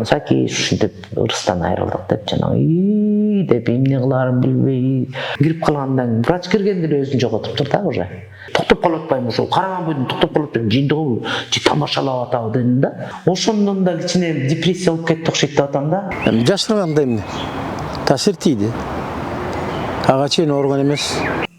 Саки ушинтип ырыстан айрылдык деп жанагы деп эмне кылаарын билбей кирип калгандан врач киргенде эле өзүн жоготуптур да уже. Токтоп калып атпайбы ошол караган бойдон токтоп калып атпайбы жыйындыгыбы же тамашалап атабы дедим да. Ошондон да кичине депрессия болуп кетти окшойт деп атам да. Жашырганда эмне? Таасир тийди. Ага чейин ооруган эмес.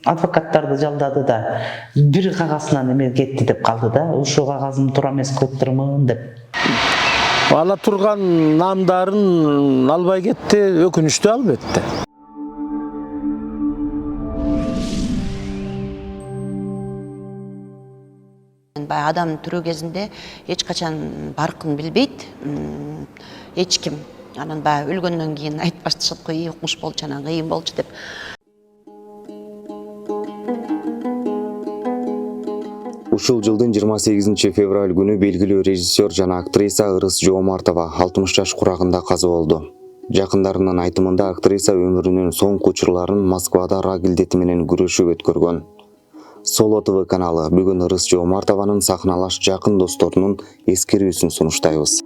Адвокаттарды жалдады да бир кагазынан эме кетти деп калды да. Ушул кагазым туура эмес кылыптырмын деп. Ала турган намдарын албай кетти, өкүнүчтүү албетте. Баягы адам түрүү кезинде эч качан баркын билбейт. Эч ким. Анан баягы өлгөндөн кийин айтып башташат го, укмуш болчу, анан кыйын болчу деп. Ушул жылдын 28 февраль күнү белгилүү режиссер жана актриса Ырыс Жоомартова 60 жаш курагында каза болду. Жакындарынын айтымында актриса өмүрүнүн соңку учурларын Москвада рак илдети менен күрөшүп өткөргөн. Соло ТВ каналы бүгүн Ырыс Жоомартованын сахналаш жакын досторунун эскерүүсүн сунуштайбыз.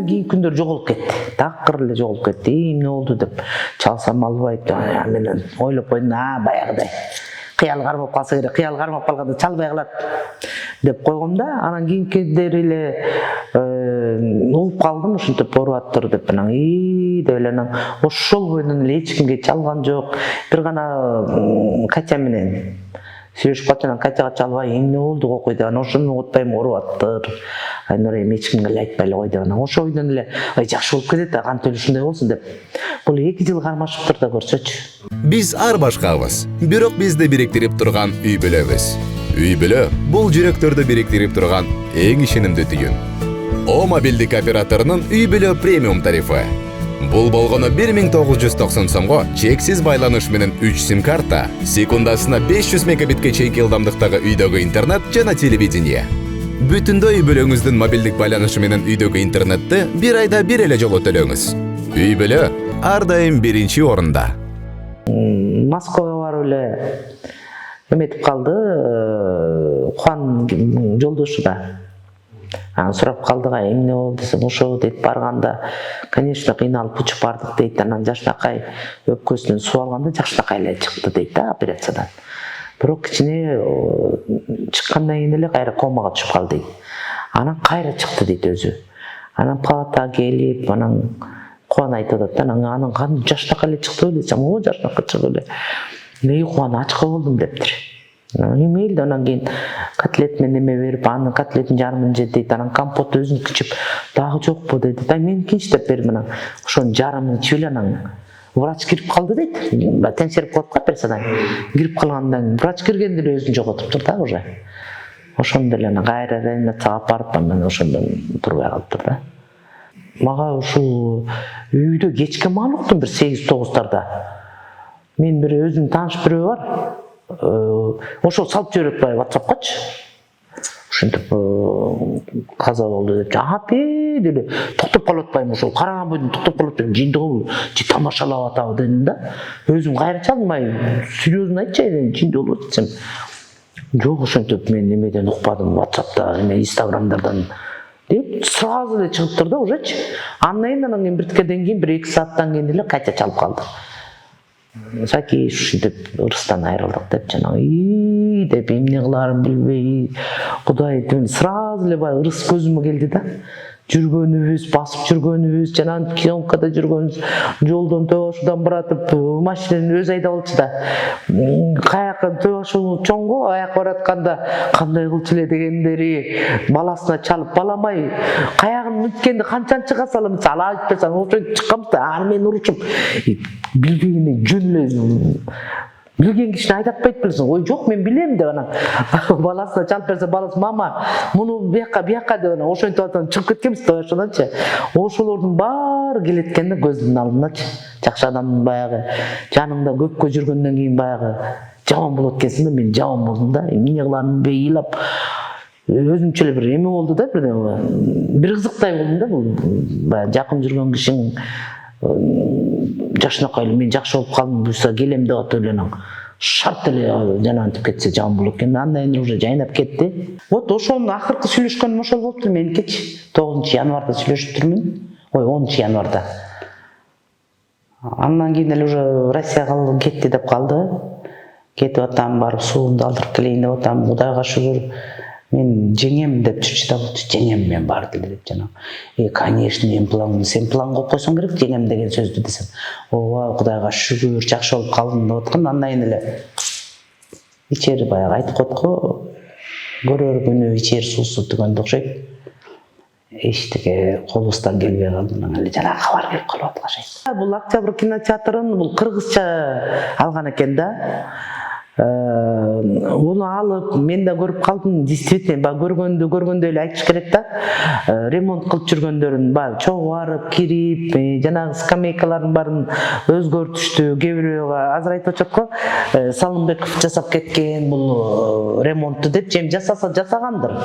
Кийинки күндөр жоголуп кетти. Такыр эле жоголуп кетти. Эмне болду деп чалсам албайт. Мен ойлоп койдум, баягыдай. Кыял кармап калса керек, кыял кармап калганда чалбай калат деп койгом да. Анан кийинкидери эле угуп калдым, ушинтип ооруп аттыр деп анан деп эле анан ошол бойдон эле эч кимге чалган жок. Бир гана Катя менен сүйлөшүп калчу, анан Катяга чалбай эмне болду кокуй деп анан ошону угутпайм ооруп аттыр. Айнура эми эч кимге эле айтпай эле кой деп анан ошол бойдон эле жакшы болуп кетет, кантип эле ушундай болсун деп. Бул 2 жыл кармашыптыр да көрсөчү. Биз ар башкабыз, бирок бизди бириктирип турган үй бүлөбүз. Үй бүлө бул жүрөктөрдү бириктирип турган эң ишенимдүү түйүн. О мобилдик операторунун үй бүлө премиум тарифы. Бул болгону 1990 сомго чексиз байланыш менен 3 сим-карта, секундасына 500 мегабитке чейинки ылдамдыктагы үйдөгү интернет жана телевидение. Бүтүндөй үй бүлөңүздүн мобилдик байланышы менен үйдөгү интернетти бир айда бир эле жолу төлөңүз. Үй бүлө ар дайым биринчи орунда. Москвага барып эле эметип калды, Куан жолдошу да. Сурап калды, эмне болду десем, ошо дейт барганда, конечно, кыйналып учуп бардык дейт. Анан жакшынакай өпкөсүнөн суу алганда жакшынакай эле чыкты дейт да операциядан. Бирок кичине чыккандан кийин эле кайра комага түшүп калды дейт. Анан кайра чыкты дейт өзү. Анан палатага келип, анан Куан айтып атат, анан кандай жакшынакай эле чыкты десем, жакшынакай чыгып эле. Куан ачка болдум дептир. Эмейли анан кийин котлет менен эме берип, анын котлетин жарымын жеди дейт. Анан компот өзүнүкү ичип, дагы жокпу дейт. Меникинчи деп берип анан ошонун жарымын ичип эле анан врач кирип калды дейт. Теңшерип коет го операциядан. Кирип калгандан врач киргенде эле өзүн жоготуптур да уже. Ошондо эле анан кайра реанимацияга алып барып, анан ошондон турбай калыптыр да. Мага ушул үйдө кечке маалыктым бир 8-9-тарда. Мен бир өзүм тааныш бирөө бар. Ошол салып жиберет бай WhatsApp'качы. Ушинтип каза болду деп. Эле токтоп калып атпайбы ошол караган бойдон токтоп калып атпайбы жыйындыгыбы же тамашалап атабы дедим да. Өзүм кайра чалмай, серьезно айтчы, жыйынды болуп атсам. Жок, ошентип мен эмеден укпадым, WhatsApp'та, Instagram'дардан. Деп сразу эле чыгыптыр да ужечи. Андан кийин бирткеден кийин 1-2 сааттан кийин эле кайта чалып калды. Саки ушинтип ырыстан айрылдык деп жанагы деп эмне кылаарын билбей Кудай сразу эле баягы ырыс көзүмө келди да. Жүргөнүбүз, басып жүргөнүбүз, жана съемкада жүргөнүбүз, жолдон төбөшүдөн баратып, машинени өзү айдап алчу да. Каяка төбөшү чоң го, аяка баратканда кандай кылчу эле дегендери баласына чалып, баламай каягын мүткенди канчанчы касалым, ала айтпасаң, ошо чыкканбыз да, мен урушуп билбегенде жөн эле билген кишини айдатпайт белесиң. Ой, жок, мен билем деп анан баласына чалып берсе, баласы мама, муну бияка деп анан ошентип атып чыгып кеткенбиз тоошончу. Ошолордун баары келеткен да көздүн алдыначы. Жакшы адамдын баягы жаныңда көпкө жүргөндөн кийин баягы жаман болот экенсиң да, мен жаман болдум да. Эмне кыларын билбей ыйлап өзүнчө эле бир эме болду да, бир кызыктай болдум да. Бул баягы жакын жүргөн кишиң жакшынакай эле мен жакшы болуп калдым, буюрса келем деп атып эле шарт эле жанагынтип кетсе жаман болот экен. Андан кийин уже жайнап кетти. Вот ошонун акыркы сүйлөшкөнүм ошол болуптур меникичи. 9-январда сүйлөшүптүрмүн. Ой, 10-январда. Андан кийин эле уже Россияга кетти деп калды. Кетип атам, барып суумду алдырып келейин деп атам. Кудайга шүгүр. Мен жеңем деп жүрчү да болчу. Жеңем мен бар деле деп жанагы. Конечно, мен план, сен план коюп койсоң керек жеңем деген сөздү десем. Ооба, Кудайга шүгүр, жакшы болуп калдым деп аткан. Андан кийин эле ичери баягы айтып коет го, көрөр күнү ичер суусу дегенде окшойт. Эчтеке колубуздан келбей калдынан эле жанагы кабар келип калып аткан. Бул Октябрь кинотеатрын бул кыргызча алган экен да. Уну алып мен да көрүп калдым. Действительно, көргөндө эле айтыш керек да. Ремонт кылып жүргөндөрүн баягы чогуу барып, кирип, жанагы скамейкалардын баарын өзгөртүштү. Кээ бирөө азыр айтып атышат го, Салымбеков жасап кеткен бул ремонтту деп, жем жасаса жасагандыр.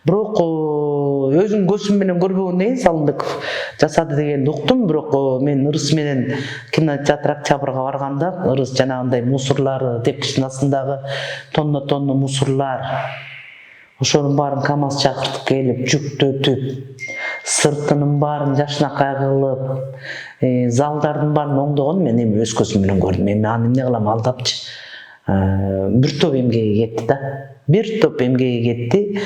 Бирок өзүм көзүм менен көрбөгөндөн кийин Салымбеков жасады дегенди уктум. Бирок мен Ырыс менен кинотеатр Октябрга барганда Ырыс жанагындай мусорлар, тепкичтин астындагы тонна мусорлар, ошонун баарын КамАЗ чакыртып келип жүктөтүп, сыртынын баарын жакшынакай кылып, залдардын баарын оңдогон мен эми өз көзүм менен көрдүм. Эми аны эмне кылам, алдапчы. Бир топ эмгеги кетти да. Бир топ эмгеги кетти.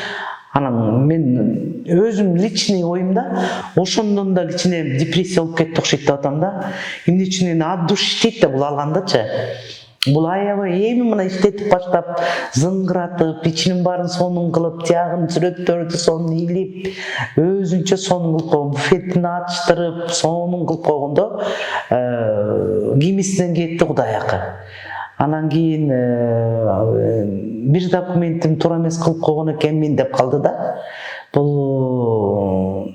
Анан мен өзүм личный оюмда ошондон да кичине депрессия болуп кетти окшойт деп атам да. Эмне үчүн эми от души иштейт да бул алгандачы. Бул аябай эми мына иштетип баштап, зыңгыратып, ичинин баарын сонун кылып, тиягын сүрөттөрдү сонун илип, өзүнчө сонун кылып койгон, буфетин ачтырып, сонун кылып койгондо кимисинен кетти Кудай акы. Анан кийин бир документим туура эмес кылып койгон экенмин деп калды да. Бул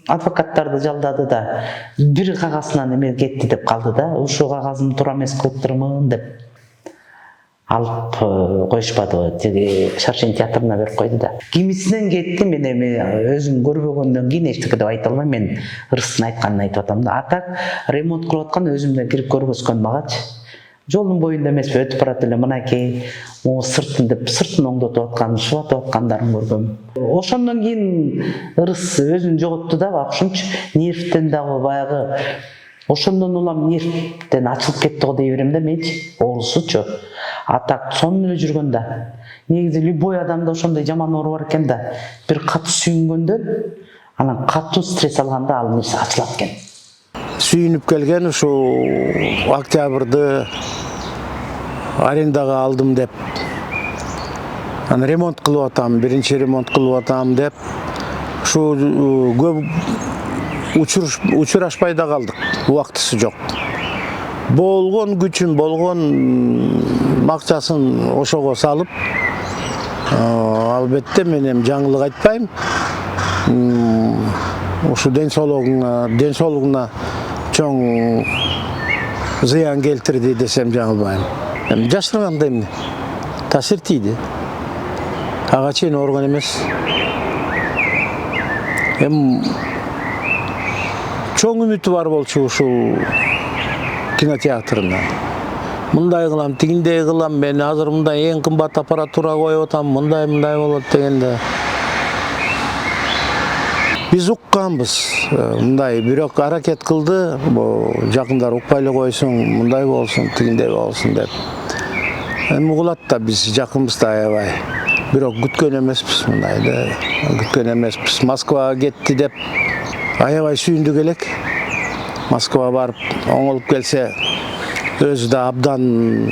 адвокаттарды жалдады да. Бир кагазынан эме кетти деп калды да. Ушул кагазымды туура эмес кылыптырмын деп алып коюшпады. Тиги Шаршен театрына берип койду да. Кимисинен кетти, мен эми өзүм көрбөгөндөн кийин эчтеке деп айта албайм. Мен Ырыстын айтканын айтып атам да. А так ремонт кылып аткан өзүмдөн кирип көргөзгөн магачы. Жолдун боюнда эмеспи, өтүп барат эле мынакей сыртын деп сыртын оңдотуп аткан, шыбатып аткандарын көргөм. Ошондон кийин Ырыс өзүн жоготту да, акшымчы. Нервтен дагы баягы ошондон улам нервтен ачылып кетти го дей берем да менчи. Оорусучу. А так сонун эле жүргөн да. Негизи любой адамда ошондой жаман оору бар экен да. Бир катуу сүйүнгөндөн, анан катуу стресс алганда ал нерсе ачылат экен. Сүйүнүп келген ушул Октябрды арендага алдым деп, аны ремонт кылып атам, биринчи ремонт кылып атам деп, ушу көп учурашпай да калдык, убактысы жок. Болгон күчүн, болгон акчасын ошого салып, албетте мен эми жаңылык айтпайм. Ушу ден соолугуна чоң зыян келтирди десем жаңылбайм. Жашырганда эмне? Таасир тийди. Ага чейин ооруган эмес. Чоң үмүтү бар болчу ушул кинотеатрына. Мындай кылам, тигиндей кылам, мен азыр мындай эң кымбат аппаратура коюп атам, мындай болот дегенде. Биз укканбыз, мындай бирок аракет кылды, жакындар укпай эле койсуң, мындай болсун, тигиндей болсун деп. Эми угулат да биз жакынбыз да аябай. Бирок күткөн эмеспиз мындайды, күткөн эмеспиз. Москвага кетти деп аябай сүйүндүк элек. Москвага барып оңолуп келсе, өзү да абдан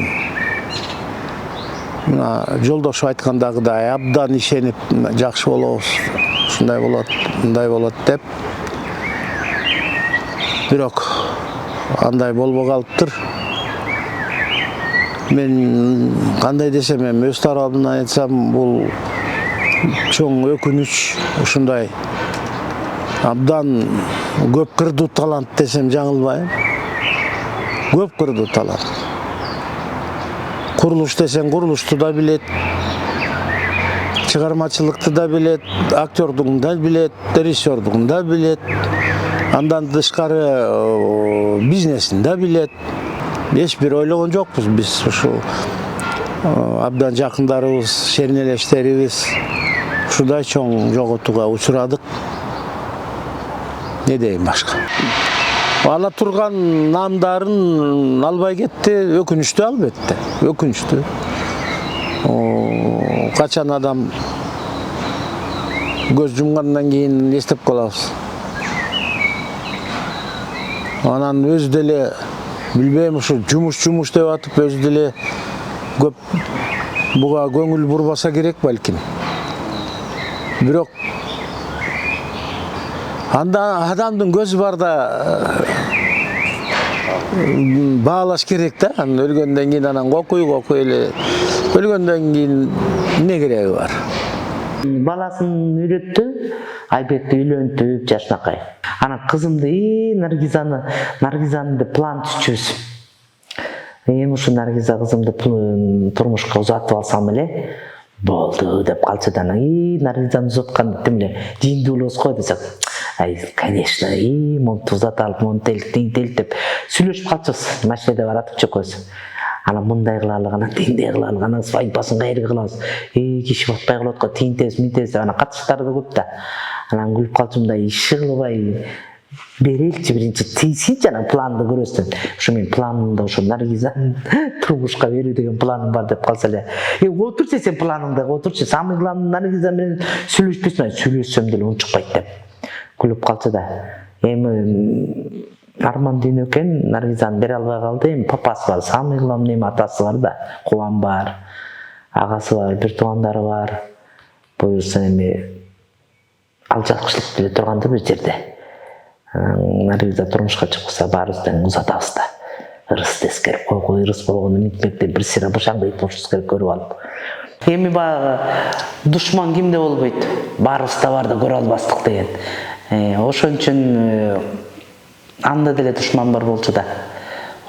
жолдошу айткандагыдай абдан ишенип, жакшы болобуз. Ушундай болот, мындай болот деп. Бирок андай болбой калыптыр. Мен кандай десем эми өз тарабымдан айтсам, бул чоң өкүнүч, ушундай абдан көп кырдуу талант десем жаңылбайм. Көп кырдуу талант. Курулуш десең курулушту да билет, чыгармачылыкты да билет, актёрдугун да билет, режиссердугун да билет, андан тышкары бизнесин да билет. эч бир ойлогон жокпуз биз ушул абдан жакындарыбыз, шернелештерибиз ушундай чоң жоготууга учурадык. Не дейм башка? Ала турган намдарын албай кетти, өкүнүчтүү албетте, өкүнүчтүү. Качан адам көз жумгандан кийин эстеп калабыз. Анан өзү деле билбейм, ушу жумуш деп атып өзү деле көп буга көңүл бурбаса керек балким. Бирок анда адамдын көзү барда баалаш керек да. Анан өлгөндөн кийин анан кокуй эле. Өлгөндөн кийин эмне кереги бар? Баласын үйрөттү, Айбекти үйлөнтүп жашынакай. Анан кызымды, Наргизаны деп план түзчүбүз. Эми ушу Наргиза кызымды турмушка узатып алсам эле болду деп калчу да, Наргизаны узаткан деп эле жийиндүү болобуз го десек, конечно, монту узата алып, монтелик деп сүйлөшүп калчубуз. Машинеде баратып экөөбүз. Анан мындай кылалык, анан тиңдей кылалык, анан свадьбасын кайерге кылабыз? Киши батпай калат го, тиңтебиз деп анан катыштары да көп да. Анан күлүп калчумун да, иши кылбай береличи биринчи тийсинчи, анан планды көрөсүн. Ушу менин планымда ушу Наргизаны турмушка берүү деген планым бар деп калса эле. Отурчу сен планыңды, отурчу. Самый главный Наргиза менен сүйлөшпөсүн, сүйлөшсөм деле унчукпайт деп. Күлүп калчу да. Эми Арман дүйнө экен, Наргизаны бере албай калды. Эми папасы бар, самый главный эми атасы бар да, Кубан бар, агасы бар, бир туугандары бар. Буюрса эми ал жакшылык деле турганда бир жерде. Наргиза турмушка чыкса баарыбыз тең узатабыз да. Ырыс тескерип койгой, ырыс болгону митмекте бир сыйра башаңдайт болушубуз керек көрүп алып. Эми баягы душман кимде болбойт? Баарыбызда бар да көрө албастык деген. Ошон үчүн анда деле душман бар болчу да.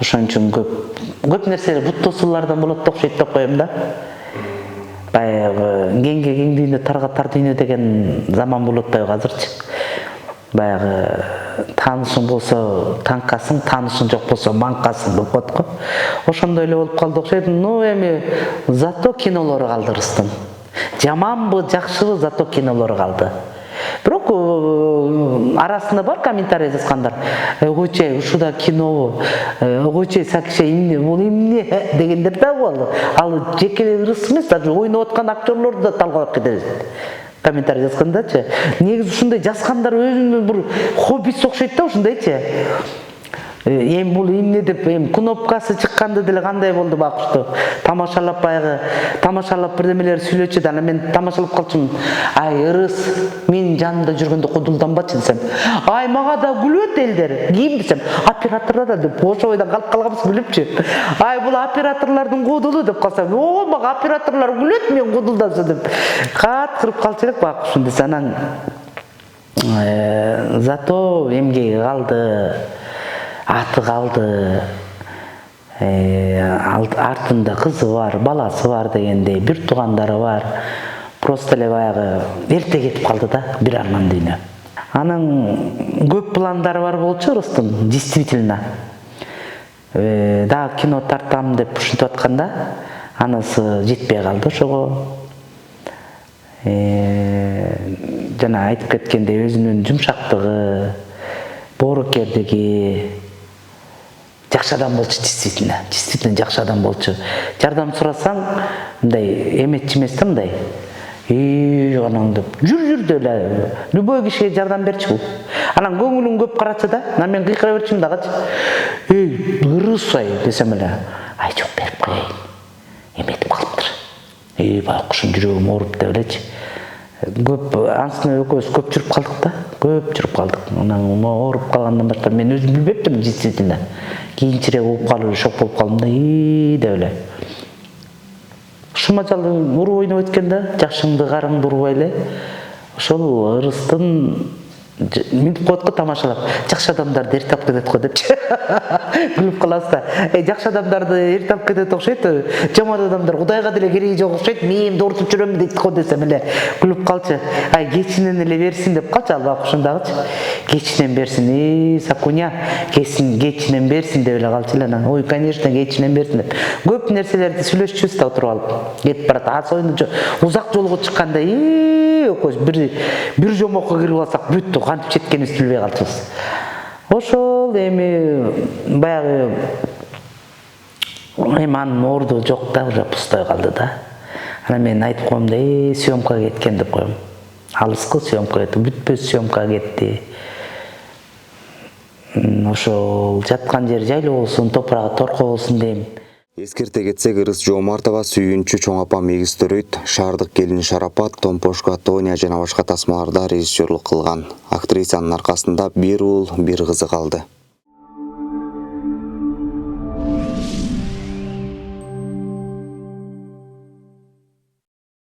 Ошон үчүн көп нерселер бут тосуулардан болот деп окшойт деп коем да. Баягы кеңге кең дүйнө, тарга тар дүйнө деген заман болуп атпайбы азырчы? Баягы таанышың болсо танкасың, таанышың жок болсо манкасың деп коет го. Ошондой эле болуп калды окшойт. Эми зато кинолору калды Ырыстын. Жаманбы, жакшыбы, зато кинолору калды. Бирок арасында бар комментарий жазгандар. Койчу, ушуда кинобу, койчу Сакише бул эмне дегендер да болду. Ал жеке Ырыс эмес, даже ойноп аткан актерлорду да талкалап кетебиз. Комментарий жазгандачы. Негизи ушундай жазгандар өзүнүн бир хоббиси окшойт да ушундайчы. Эми бул эмне деп, кнопкасы чыкканды деле кандай болду бакыштуу. Тамашалап бирдемелер сүйлөчү да, анан мен тамашалап калчумун. Ырыс менин жанымда жүргөндө кудулданбачы десем. Мага да күлөт элдер. Ким десем, операторлор да деп ошо ойдон калып калганбыз күлүпчү. Бул операторлордун кудулу деп калсам, мага операторлор күлөт, мен кудулдансам деп. Кырып калчу элек бакышым десе, анан зато эмгеги калды. Аты калды, артында кызы бар, баласы бар дегендей, бир туугандары бар. Просто эле баягы эрте кетип калды да, бир арман дүйнө. Анын көп пландары бар болчу Ырыстын, действительно. Дагы кино тартам деп ушинтип атканда, анысы жетпей калды ошого. Жана айтып кеткендей, өзүнүн жумшактыгы, боорукердиги жакшы адам болчу, действительно жакшы адам болчу. Жардам сурасаң, мындай эметчи эмес да, мындай. Анан деп, жүр деле, любой кишиге жардам берчү бул. Анан көңүлүн көп карачы да, анан мен кыйкыра берчүмүн дагычы. Ырыс десем эле, жок берип коеюн. Эметип калыптыр. Байкушум жүрөгүм ооруп деп элечи. Көп ансына экөөбүз көп жүрүп калдык да, Анан ооруп калгандан баштап мен өзүм билбептим, действительно. Кийинчерээк угуп калып, шок болуп калдым да, деп эле. Шумажалдын уруп ойноп өткөндө, жашыңды карыңды урбай эле, ошол Ырыстын минтип коет го тамашалап, жакшы адамдарды эрте алып кетет го депчи. Күлүп каласыз да. Жакшы адамдарды эрте алып кетет окшойт. Жаман адамдар Кудайга деле кереги жок окшойт. Мен дортуп жүрөм дейт го десем эле күлүп калчы. Кечинен эле берсин деп калчы албак ушундагычы. Кечинен берсин, Сакуня, кечинен берсин деп эле калчы эле. Ой, конечно, кечинен берсин деп. Көп нерселерди сүйлөшчүбүз да отуруп алып. Кетип барат. Ас оюну узак жолго чыкканда, бир жомокко кирип алсак бүттү, кантип четкенибизди билбей калчубуз. Ошол эми баягы анын орду жок да, уже пустой калды да. Анан мен айтып коем да, съемкага кеткен деп коем. Алыскы съемкага кетти, бүтпөс съемкага кетти. Ошол жаткан жер жайлуу болсун, топурагы торко болсун дейм. Эскерте кетсек, Ырыс Жоомартова сүйүнчү чоң апам Эгиз-Төрөйт, Шаардык келин Шарапат, Томпошко Тоня жана башка тасмаларда режиссерлук кылган. Актрисанын аркасында бир уул, бир кызы калды.